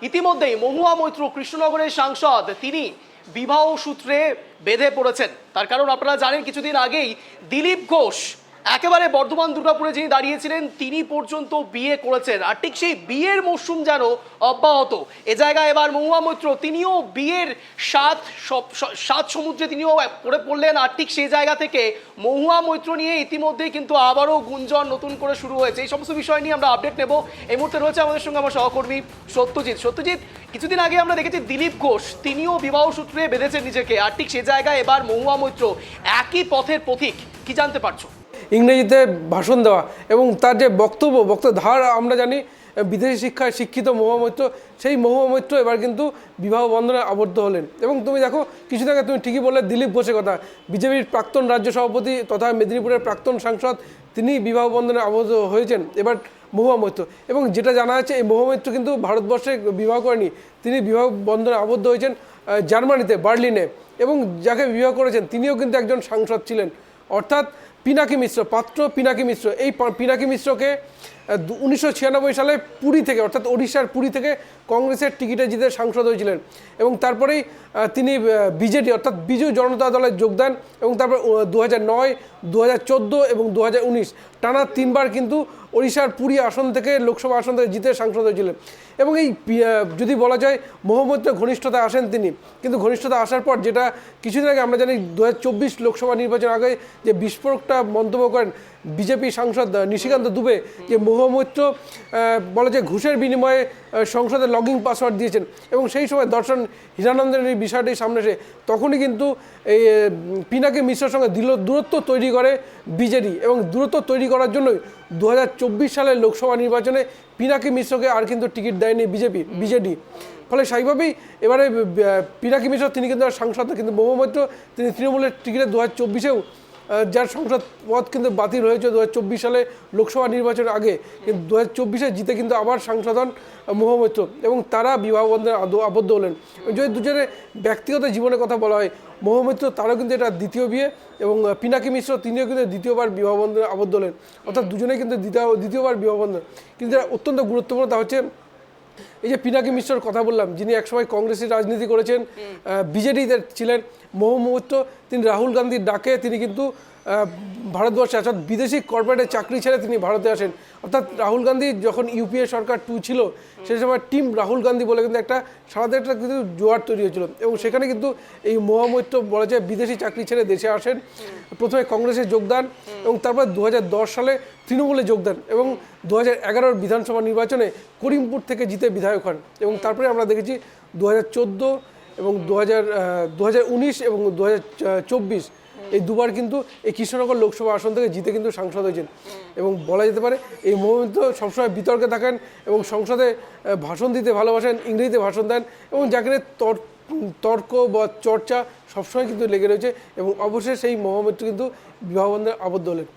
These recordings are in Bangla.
ইতিমধ্যেই মহুয়া মৈত্র কৃষ্ণনগরের সাংসদ তিনি বিবাহ সূত্রে বেঁধে পড়েছেন। তার কারণ আপনারা জানেন, কিছুদিন আগেই দিলীপ ঘোষ একেবারে বর্ধমান দুর্গাপুরে যিনি দাঁড়িয়েছিলেন তিনি পর্যন্ত বিয়ে করেছেন, আর ঠিক সেই বিয়ের মরশুম যেন অব্যাহত। এ জায়গায় এবার মহুয়া মৈত্র তিনিও বিয়ের সাত সমুদ্রে তিনিও পড়ে পড়লেন, আর ঠিক সেই জায়গা থেকে মহুয়া মৈত্র নিয়ে ইতিমধ্যেই কিন্তু আবারও গুঞ্জন নতুন করে শুরু হয়েছে। এই সমস্ত বিষয় নিয়ে আমরা আপডেট নেব। এই মুহূর্তে রয়েছে আমাদের সঙ্গে আমার সহকর্মী সত্যজিৎ। কিছুদিন আগে আমরা দেখেছি দিলীপ ঘোষ তিনিও বিবাহ সূত্রে বেঁধেছেন নিজেকে, আর ঠিক সে জায়গায় এবার মহুয়া মৈত্র একই পথের পথিক। কি জানতে পারছো? ইংরেজিতে ভাষণ দেওয়া এবং তার যে বক্তব্য ধার আমরা জানি, বিদেশি শিক্ষায় শিক্ষিত মহুয়া মৈত্র, সেই মহুয়া মৈত্র এবার কিন্তু বিবাহ বন্ধনে আবদ্ধ হলেন। এবং তুমি দেখো, কিছুদিন আগে তুমি ঠিকই বললে দিলীপ ঘোষের কথা, বিজেপির প্রাক্তন রাজ্য সভাপতি তথা মেদিনীপুরের প্রাক্তন সাংসদ, তিনি বিবাহ বন্ধনে আবদ্ধ হয়েছেন এবার মহুয়া মৈত্র। এবং যেটা জানা যাচ্ছে, এই মহুয়া মৈত্র কিন্তু ভারতবর্ষে বিবাহ করেনি, তিনি বিবাহ বন্ধনে আবদ্ধ হয়েছেন জার্মানিতে, বার্লিনে। এবং যাকে বিবাহ করেছেন তিনিও কিন্তু একজন সাংসদ ছিলেন, অর্থাৎ পিনাকি মিশ্র, পাত্র পিনাকি মিশ্র। এই পিনাকি মিশ্রকে 1996 সালে পুরী থেকে, অর্থাৎ ওড়িশার পুরী থেকে কংগ্রেসের টিকিটে জিতে সাংসদ হয়েছিলেন। এবং তারপরেই তিনি বিজেডি অর্থাৎ বিজু জনতা দলে যোগদান, এবং তারপর 2009, 2014 এবং 2019 টানা 3 বার কিন্তু ওড়িশার পুরী আসন থেকে, লোকসভা আসন থেকে জিতে সাংসদ হয়েছিলেন। এবং এই যদি বলা যায় মহুয়া মৈত্র ঘনিষ্ঠতা আসেন তিনি, কিন্তু ঘনিষ্ঠতা আসার পর যেটা কিছুদিন আগে আমরা জানি 2024 লোকসভা নির্বাচন আগে যে বিস্ফোরকটা মন্তব্য করেন বিজেপি সাংসদ নিশিকান্ত দুবে, যে মহুয়া মৈত্র বলে যে ঘুষের বিনিময়ে সংসদে লগইন পাসওয়ার্ড দিয়েছেন। এবং সেই সময় দর্শন হীরানন্দের এই বিষয়টি সামনে এসে তখনই কিন্তু এই পিনাকি মিশ্রের সঙ্গে দূরত্ব তৈরি করে বিজেডি। এবং দূরত্ব তৈরি করার জন্যই 2024 সালের লোকসভা নির্বাচনে পিনাকি মিশ্রকে আর কিন্তু টিকিট দেয়নি বিজেডি। ফলে স্বাভাবিকভাবেই এবারে পিনাকি মিশ্র তিনি কিন্তু আর সাংসদ, কিন্তু মহুয়া মৈত্র তিনি তৃণমূলের টিকিটে 2024-এও যার সংসদ পদ কিন্তু বাতিল হয়েছে 2024 সালে লোকসভা নির্বাচনের আগে, কিন্তু 2024-এ জিতে কিন্তু আবার সাংসদ হন মহুয়া মৈত্র। এবং তারা বিবাহ বন্ধনে আবদ্ধ হলেন। যদি দুজনের ব্যক্তিগত জীবনের কথা বলা হয়, মহুয়া মৈত্র তারও কিন্তু এটা দ্বিতীয় বিয়ে, এবং পিনাকি মিশ্র তিনিও কিন্তু দ্বিতীয়বার বিবাহ বন্ধনে আবদ্ধ হলেন, অর্থাৎ দুজনেই কিন্তু দ্বিতীয়বার বিবাহ বন্ধন। কিন্তু এটা অত্যন্ত গুরুত্বপূর্ণ, তা হচ্ছে এই যে পিনাকি মিশ্রর কথা বললাম, যিনি একসময় কংগ্রেসের রাজনীতি করেছেন, বিজেডিতে ছিলেন। মহুয়া মৈত্র তিনি রাহুল গান্ধীর ডাকে তিনি কিন্তু ভারতবর্ষে, অর্থাৎ বিদেশি কর্পোরেটের চাকরি ছেড়ে তিনি ভারতে আসেন। অর্থাৎ রাহুল গান্ধী যখন ইউপিএ সরকার 2 ছিল, সেই সময় টিম রাহুল গান্ধী বলে কিন্তু একটা সারা একটা কিন্তু জোয়ার তৈরি হয়েছিল। এবং সেখানে কিন্তু এই মহুয়া মৈত্র বলা যায় বিদেশি চাকরি ছেড়ে দেশে আসেন, প্রথমে কংগ্রেসে যোগদান, এবং তারপর 2010 সালে তৃণমূলে যোগদান, এবং 2011 বিধানসভা নির্বাচনে করিমপুর থেকে জিতে বিধায়ক হন। এবং তারপরে আমরা দেখেছি 2014 এবং 2019 এবং 2024 এই দুবার কিন্তু এই কৃষ্ণনগর লোকসভা আসন থেকে জিতে কিন্তু সাংসদ হয়েছেন। এবং বলা যেতে পারে এই মহুয়া মৈত্র সবসময় বিতর্কে থাকেন এবং সংসদে ভাষণ দিতে ভালোবাসেন, ইংরেজিতে ভাষণ দেন, এবং যাকে তর্ক বা চর্চা সবসময় কিন্তু লেগে রয়েছে। এবং অবশ্যই সেই মহুয়া মৈত্র কিন্তু বিবাহ বন্ধনে আবদ্ধ হলেন।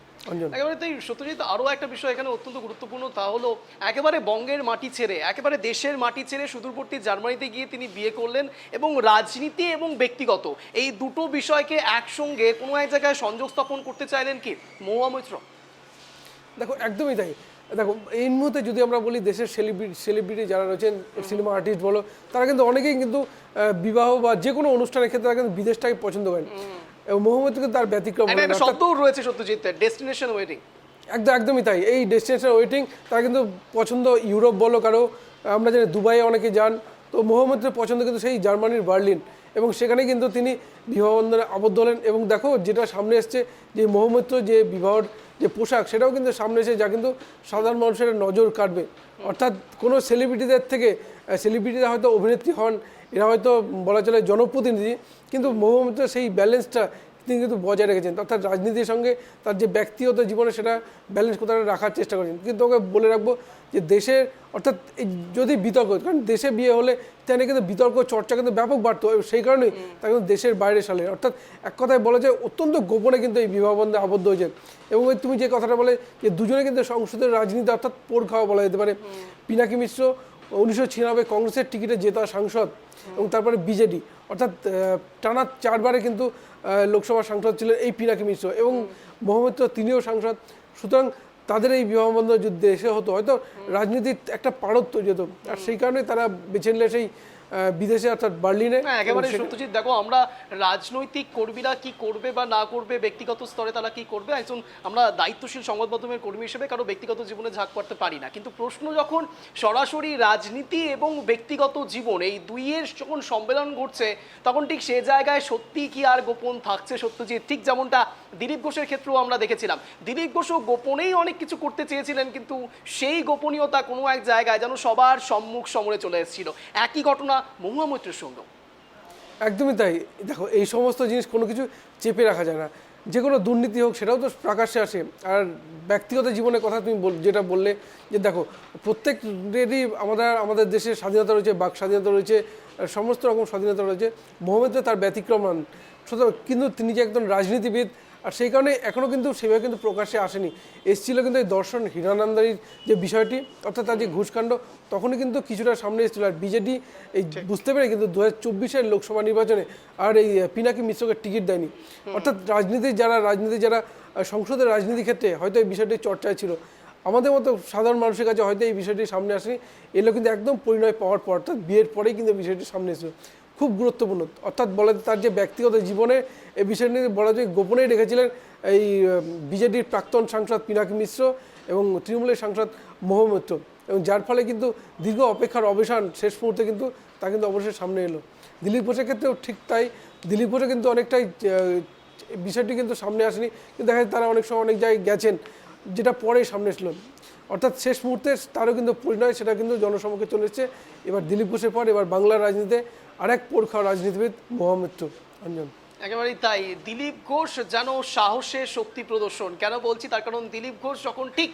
একেবারে তাই সত্যজিৎ, আরও একটা বিষয় এখানে অত্যন্ত গুরুত্বপূর্ণ, তা হলো একেবারে বঙ্গের মাটি ছেড়ে, একেবারে দেশের মাটি ছেড়ে সুদূরবর্তী জার্মানিতে গিয়ে তিনি বিয়ে করলেন। এবং রাজনীতি এবং ব্যক্তিগত এই দুটো বিষয়কে একসঙ্গে কোনো এক জায়গায় সংযোগ স্থাপন করতে চাইলেন কি মহুয়া মৈত্র? দেখো, একদমই তাই। দেখো, এই মুহূর্তে যদি আমরা বলি দেশের সেলিব্রিটি যারা রয়েছেন, সিনেমা আর্টিস্ট বলো, তারা কিন্তু অনেকেই কিন্তু বিবাহ বা যে কোনো অনুষ্ঠানের ক্ষেত্রে তারা কিন্তু বিদেশটাকে পছন্দ করেন। এবং মহুয়া মৈত্র কিন্তু তার ব্যতিক্রম শব্দও রয়েছে সত্যজিৎ, ডেস্টিনেশন ওয়েডিং। একদমই তাই। এই ডেস্টিনেশন ওয়েটিং তারা কিন্তু পছন্দ, ইউরোপ বলো কারো, আমরা জানি দুবাইয়ে অনেকে যান, তো মহুয়া মৈত্রের পছন্দ কিন্তু সেই জার্মানির বার্লিন। এবং সেখানে কিন্তু তিনি বিবাহ বন্ধনে আবদ্ধ হলেন। এবং দেখো, যেটা সামনে এসছে যে মহুয়া মৈত্র যে বিবাহর যে পোশাক, সেটাও কিন্তু সামনে এসে যা কিন্তু সাধারণ মানুষের নজর কাটবে। অর্থাৎ কোনো সেলিব্রিটিদের থেকে, সেলিব্রিটিরা হয়তো অভিনেত্রী হন, এরা হয়তো বলা চলে জনপ্রতিনিধি, কিন্তু মহুয়া মৈত্র সেই ব্যালেন্সটা তিনি কিন্তু বজায় রেখেছেন। অর্থাৎ রাজনীতির সঙ্গে তার যে ব্যক্তিগত জীবনে সেটা ব্যালেন্স কোথাও রাখার চেষ্টা করেছেন। কিন্তু ওকে বলে রাখবো যে দেশের, অর্থাৎ যদি বিতর্ক, কারণ দেশে বিয়ে হলে তেমনি কিন্তু বিতর্ক চর্চা কিন্তু ব্যাপক বাড়তো, সেই কারণেই তা কিন্তু দেশের বাইরে সালে, অর্থাৎ এক কথায় বলা যায় অত্যন্ত গোপনে কিন্তু এই বিবাহ বন্ধনে আবদ্ধ হয়েছে। এবং তুমি যে কথাটা বলে যে দুজনে কিন্তু সংসদের রাজনীতি অর্থাৎ পোড় খাওয়া বলা যেতে পারে। পিনাকি মিশ্র 1996 কংগ্রেসের টিকিটে জেতা সাংসদ, এবং তারপরে বিজেডি, অর্থাৎ টানা 4 বারে কিন্তু লোকসভা সাংসদ ছিলেন এই পিনাকি মিশ্র। এবং মহুয়া মৈত্র তিনিও সাংসদ। সুতরাং তাদের এই বিবাহবন্ধন যুদ্ধে এসে হতো, হয়তো রাজনীতির একটা পারদ তৈরি হতো, আর সেই কারণে তারা বেছে নিলে সেই বিদেশে অর্থাৎ বার্লিনে। একেবারে সত্যজিৎ, দেখো আমরা রাজনৈতিক কর্মীরা কি করবে বা না করবে, ব্যক্তিগত স্তরে তারা কি করবে, একজন আমরা দায়িত্বশীল সংবাদ মাধ্যমের কর্মী হিসেবে কারো ব্যক্তিগত জীবনে ঝাঁক করতে পারি না, কিন্তু প্রশ্ন যখন সরাসরি রাজনীতি এবং ব্যক্তিগত জীবন এই দুইয়ের যখন সম্মেলন ঘটছে, তখন ঠিক সে জায়গায় সত্যি কি আর গোপন থাকছে সত্যজিৎ? ঠিক যেমনটা দিলীপ ঘোষের ক্ষেত্রেও আমরা দেখেছিলাম, দিলীপ ঘোষও গোপনেই অনেক কিছু করতে চেয়েছিলেন, কিন্তু সেই গোপনীয়তা কোনো এক জায়গায় যেন সবার সম্মুখ সমরে চলে এসেছিল। একই ঘটনা মহুয়া মৈত্রের সঙ্গে। একদমই তাই। দেখো, এই সমস্ত জিনিস কোনো কিছু চেপে রাখা যায় না, যে কোনো দুর্নীতি হোক সেটাও তো প্রকাশ্যে আসে। আর ব্যক্তিগত জীবনের কথা তুমি যেটা বললে, যে দেখো প্রত্যেকেরই আমাদের দেশে স্বাধীনতা রয়েছে, বাক স্বাধীনতা রয়েছে, সমস্ত রকম স্বাধীনতা রয়েছে। মোহাম্মদ তার ব্যতিক্রম নন, সুতরাং কিন্তু তিনি যে একজন রাজনীতিবিদ, আর সেই কারণে এখনও কিন্তু সেভাবে কিন্তু প্রকাশ্যে আসেনি। এসেছিল কিন্তু এই দর্শন হীরানন্দানির যে বিষয়টি, অর্থাৎ তার যে ঘুষকাণ্ড, তখনই কিন্তু কিছুটা সামনে এসেছিল। আর বিজেডি এই বুঝতে পেরে কিন্তু 2024-এর লোকসভা নির্বাচনে আর এই পিনাকি মিশ্রকে টিকিট দেয়নি। অর্থাৎ রাজনীতি যারা সংসদের রাজনীতি ক্ষেত্রে হয়তো এই বিষয়টি চর্চায় ছিল, আমাদের মতো সাধারণ মানুষের কাছে হয়তো এই বিষয়টি সামনে আসেনি। এগুলো কিন্তু একদম পরিণয় পাওয়ার পর, অর্থাৎ বিয়ের পরেই কিন্তু বিষয়টি সামনে এসেছিল। খুব গুরুত্বপূর্ণ, অর্থাৎ বলা যায় তার যে ব্যক্তিগত জীবনে এই বিষয়টি বলা যায় গোপনেই রেখেছিলেন এই বিজেডির প্রাক্তন সাংসদ পিনাকি মিশ্র এবং তৃণমূলের সাংসদ মহুয়া মৈত্র, এবং যার ফলে কিন্তু দীর্ঘ অপেক্ষার অবসান শেষ মুহূর্তে কিন্তু তা কিন্তু অবশ্যই সামনে এলো। দিলীপ ঘোষের ক্ষেত্রেও ঠিক তাই। দিলীপ ঘোষে কিন্তু অনেকটাই বিষয়টি কিন্তু সামনে আসেনি, কিন্তু দেখা যায় তারা অনেক সময় অনেক জায়গায় গেছেন, যেটা পরে সামনে এসলো। অর্থাৎ শেষ মুহূর্তে তারও কিন্তু পরিণয় সেটা কিন্তু জনসমক্ষে চলে এসেছে। এবার দিলীপ ঘোষের পর এবার বাংলার রাজনীতিতে আরেক পোড়খা রাজনীতিবিদ মহুয়া মৈত্র। অঞ্জন, একেবারেই তাই। দিলীপ ঘোষ যেন সাহসের শক্তি প্রদর্শন। কেন বলছি? তার কারণ দিলীপ ঘোষ যখন ঠিক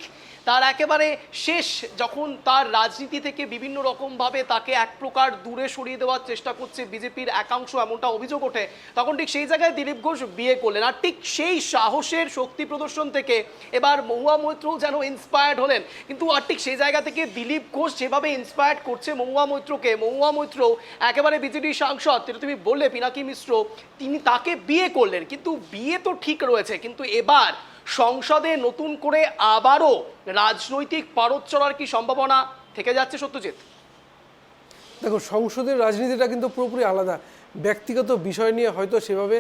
তার একেবারে শেষ, যখন তার রাজনীতি থেকে বিভিন্ন রকমভাবে তাকে এক প্রকার দূরে সরিয়ে দেওয়ার চেষ্টা করছে বিজেপির একাংশ, এমনটা অভিযোগ ওঠে, তখন ঠিক সেই জায়গায় দিলীপ ঘোষ বিয়ে করলেন। আর ঠিক সেই সাহসের শক্তি প্রদর্শন থেকে এবার মহুয়া মৈত্র যেন ইন্সপায়ার্ড হলেন। কিন্তু আর ঠিক সেই জায়গা থেকে দিলীপ ঘোষ যেভাবে ইন্সপায়ার্ড করছে মহুয়া মৈত্রকে, মহুয়া মৈত্র একেবারে বিজেপি সাংসদ, যেটা তুমি বললে পিনাকি মিশ্র, তিনি তাকে বিয়ে করলেন। কিন্তু বিয়ে তো ঠিক রয়েছে, কিন্তু এবার সংসদে নতুন করে আবারও রাজনৈতিক পারদ চড়ার কি সম্ভাবনা থেকে যাচ্ছে সত্যজিৎ? দেখো, সংসদের রাজনীতিটা কিন্তু পুরোপুরি আলাদা। ব্যক্তিগত বিষয় নিয়ে হয়তো সেভাবে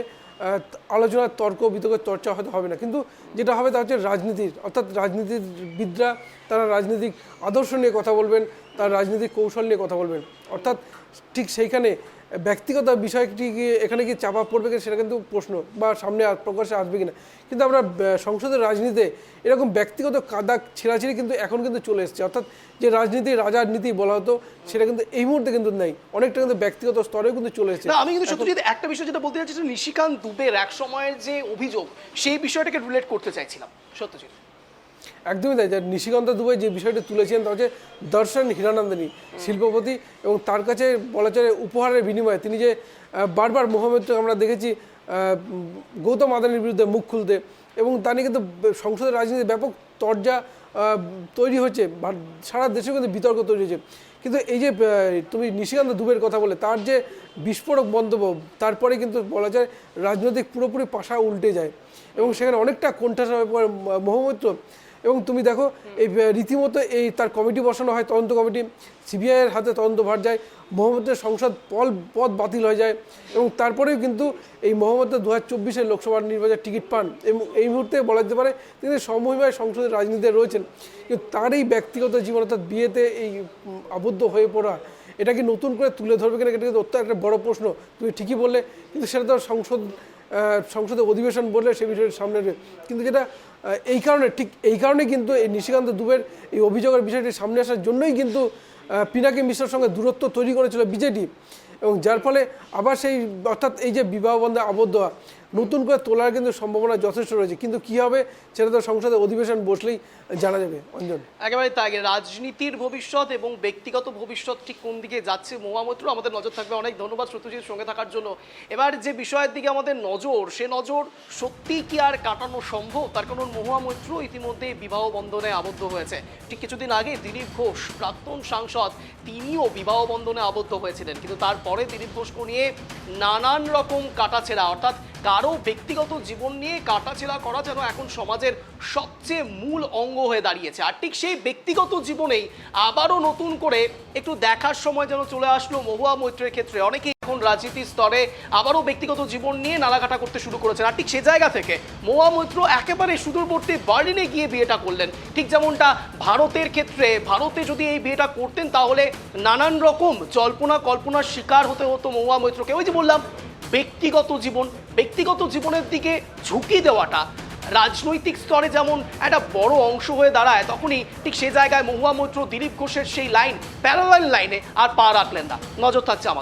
আলোচনা, তর্ক বিতর্ক, চর্চা হয়তো হবে না, কিন্তু যেটা হবে তা হচ্ছে রাজনীতির, অর্থাৎ রাজনীতিবিদরা তারা রাজনৈতিক আদর্শ নিয়ে কথা বলবেন, তার রাজনৈতিক কৌশল নিয়ে কথা বলবেন। অর্থাৎ ঠিক সেইখানে ব্যক্তিগত বিষয়টি এখানে কি চাপা পড়বে কিনা সেটা কিন্তু প্রশ্ন, বা সামনে প্রকাশ্যে আসবে কিনা। কিন্তু আমরা সংসদের রাজনীতিতে এরকম ব্যক্তিগত কাদা ছেঁড়াছিড়ি কিন্তু এখন কিন্তু চলে এসেছে। অর্থাৎ যে রাজনীতি রাজার নীতি বলা হতো, সেটা কিন্তু এই মুহূর্তে কিন্তু নেই, অনেকটা কিন্তু ব্যক্তিগত স্তরেও কিন্তু চলে এসেছে। আমি কিন্তু সত্যজিৎ একটা বিষয় যেটা বলতে চাইছি, নিশিকান্ত দুবের এক সময়ের যে অভিযোগ, সেই বিষয়টাকে রিলেট করতে চাইছিলাম সত্যজিৎ। একদমই তাই। নিশিকান্ত দুবে যে বিষয়টি তুলেছেন তা হচ্ছে দর্শন হীরানন্দানি শিল্পপতি, এবং তার কাছে বলা চলে উপহারের বিনিময়ে তিনি যে বারবার মোহাম্মদকে আমরা দেখেছি গৌতম আদানির বিরুদ্ধে মুখ খুলতে, এবং তা নিয়ে কিন্তু সংসদের রাজনীতিতে ব্যাপক তরজা তৈরি হচ্ছে, সারা দেশেও কিন্তু বিতর্ক তৈরি হয়েছে। কিন্তু এই যে তুমি নিশিকান্ত দুবের কথা বলে তার যে বিস্ফোরক মন্তব্য, তারপরে কিন্তু বলা যায় রাজনৈতিক পুরোপুরি পাশা উল্টে যায়, এবং সেখানে অনেকটা কোণঠাসা হয়ে পড়ে মহুয়া। এবং তুমি দেখো এই রীতিমতো এই তার কমিটি বসানো হয়, তদন্ত কমিটি, সিবিআইয়ের হাতে তদন্তভার যায়, মোহাম্মদের সংসদ পদ বাতিল হয়ে যায়, এবং তারপরেও কিন্তু এই মোহাম্মদ 2024-এর লোকসভা নির্বাচনের টিকিট পান, এবং এই মুহূর্তে বলা যেতে পারে তিনি সমমহিমায় সংসদের রাজনীতিতে রয়েছেন। কিন্তু তার এই ব্যক্তিগত জীবন, অর্থাৎ বিয়েতে এই আবদ্ধ হয়ে পড়া, এটা কি নতুন করে তুলে ধরবে কিনা, এটা কিন্তু অত্যন্ত একটা বড় প্রশ্ন। তুমি ঠিকই বললে, কিন্তু সেটা তো সংসদে অধিবেশন বললে সে বিষয়ের সামনে রয়ে, কিন্তু যেটা এই কারণে কিন্তু এই নিশিকান্ত দুবের এই অভিযোগের বিষয়টি সামনে আসার জন্যই কিন্তু পিনাকি মিশ্রের সঙ্গে দূরত্ব তৈরি করেছিল বিজেডি, এবং যার ফলে আবার সেই অর্থাৎ এই যে বিবাহ বন্ধে আবদ্ধ হওয়া নতুন করে তোলার কিন্তু সম্ভাবনা যথেষ্ট রয়েছে। কিন্তু কী হবে সেটা তো সংসদে অধিবেশন বসলেই জানা যাবে। অঞ্জন, একেবারে তাই। রাজনীতির ভবিষ্যৎ এবং ব্যক্তিগত ভবিষ্যৎ ঠিক কোন দিকে যাচ্ছে মহুয়া মৈত্র, আমাদের নজর থাকবে। অনেক ধন্যবাদ সত্যজিৎ সঙ্গে থাকার জন্য। এবার যে বিষয়ের দিকে আমাদের নজর, সে নজর সত্যি কি আর কাটানো সম্ভব? তার কারণ মহুয়া মৈত্র ইতিমধ্যে বিবাহ বন্ধনে আবদ্ধ হয়েছে। ঠিক কিছুদিন আগে দিলীপ ঘোষ প্রাক্তন সাংসদ, তিনিও বিবাহ বন্ধনে আবদ্ধ হয়েছিলেন, কিন্তু তারপরে দিলীপ ঘোষকে নিয়ে নানান রকম কাটাছেড়া, অর্থাৎ কারো ব্যক্তিগত জীবন নিয়ে কাটাছেঁড়া করা যেন এখন সমাজের সবচেয়ে মূল অঙ্গ হয়ে দাঁড়িয়েছে। আর ঠিক সেই ব্যক্তিগত জীবনেই আবারও নতুন করে একটু দেখার সময় যেন চলে আসলো মহুয়া মৈত্রের ক্ষেত্রে। অনেকেই এখন রাজনীতির স্তরে আবারও ব্যক্তিগত জীবন নিয়ে নাড়াঘাটা করতে শুরু করেছেন। আর ঠিক সে জায়গা থেকে মহুয়া মৈত্র একেবারে সুদূরবর্তী বার্লিনে গিয়ে বিয়েটা করলেন। ঠিক যেমনটা ভারতের ক্ষেত্রে, ভারতে যদি এই বিয়েটা করতেন তাহলে নানান রকম জল্পনা কল্পনার শিকার হতে হতো মহুয়া মৈত্রকে। ওই যে বললাম, ব্যক্তিগত জীবনের দিকে ঝুঁকি দেওয়াটা রাজনৈতিক স্তরে যেমন একটা বড় অংশ হয়ে দাঁড়ায়, তখনই ঠিক সে জায়গায় মহুয়া মৈত্র দিলীপ ঘোষের সেই লাইন, প্যারালাল লাইনে আর পা রাখলেন না। নজর থাকছে আমাদের।